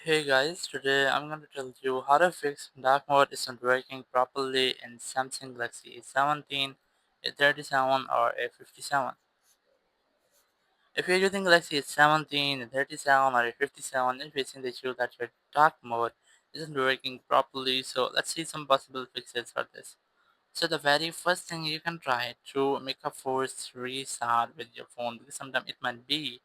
Hey guys, today I'm going to tell you how to fix dark mode isn't working properly in Samsung Galaxy A17, A37 or A57. If you're using Galaxy A17, A37 or A57, you're facing the issue that your dark mode isn't working properly, so let's see some possible fixes for this. So the very first thing you can try to make a forced restart with your phone, because sometimes it might be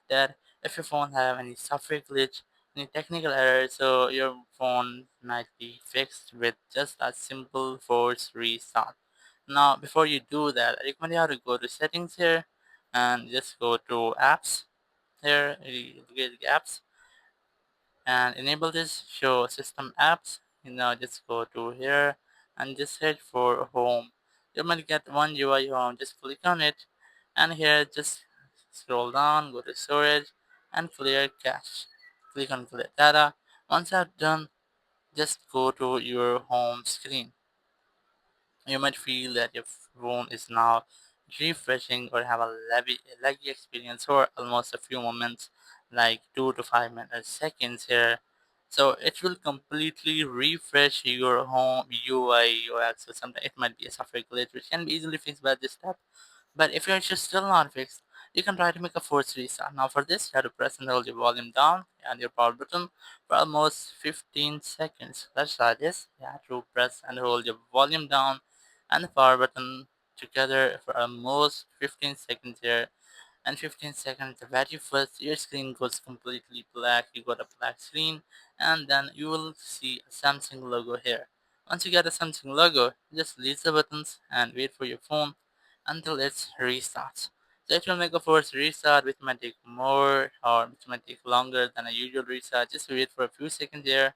that if your phone have any software glitch, any technical error, so your phone might be fixed with just a simple forced restart. Now before you do that, I recommend you how to go to settings here and just go to apps here, you get apps and enable this show system apps. Just go to here and just search for home. You might get one UI home, just click on it, and here just scroll down, go to storage and clear cache. Click on clear data. Once that's done, just go to your home screen. You might feel that your phone is now refreshing or have a laggy experience for almost a few moments, like 2 to 5 minutes, seconds here. So it will completely refresh your home UI UX. So sometimes it might be a software glitch which can be easily fixed by this step. But if your issue is still not fixed, you can try to make a force restart. Now for this, you have to press and hold your volume down and your power button for almost 15 seconds. Let's try this. You have to press and hold your volume down and the power button together for almost 15 seconds here. And 15 seconds, the very first your screen goes completely black. You got a black screen, and then you will see a Samsung logo here. Once you get a Samsung logo, just release the buttons and wait for your phone until it restarts. So it will make a forced restart, which might take more or which might take longer than a usual restart. Just wait for a few seconds here,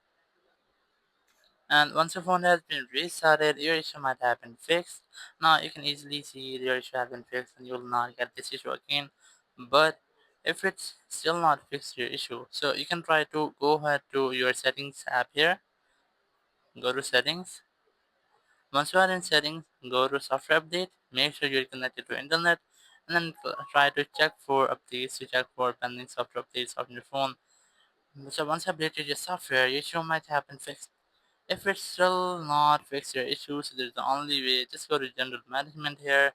and once your phone has been restarted, your issue might have been fixed. Now you can easily see your issue has been fixed and you will not get this issue again. But if it's still not fixed your issue, so you can try to go ahead to your settings app here. Go to settings. Once you are in settings, go to software update. Make sure you're connected to internet, and then try to check for updates. To check for pending software updates on your phone. So once you updated your software, your issue might have been fixed. If it's still not fix your issues, there's the only way. Just go to general management here,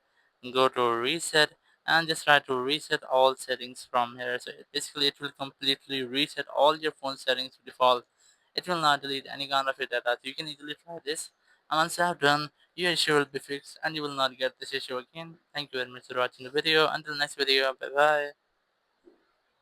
go to reset, and just try to reset all settings from here. So basically, it will completely reset all your phone settings to default. It will not delete any kind of your data. So you can easily try this. And once you have done, your issue will be fixed, and you will not get this issue again. Thank you very much for watching the video. Until next video, bye bye.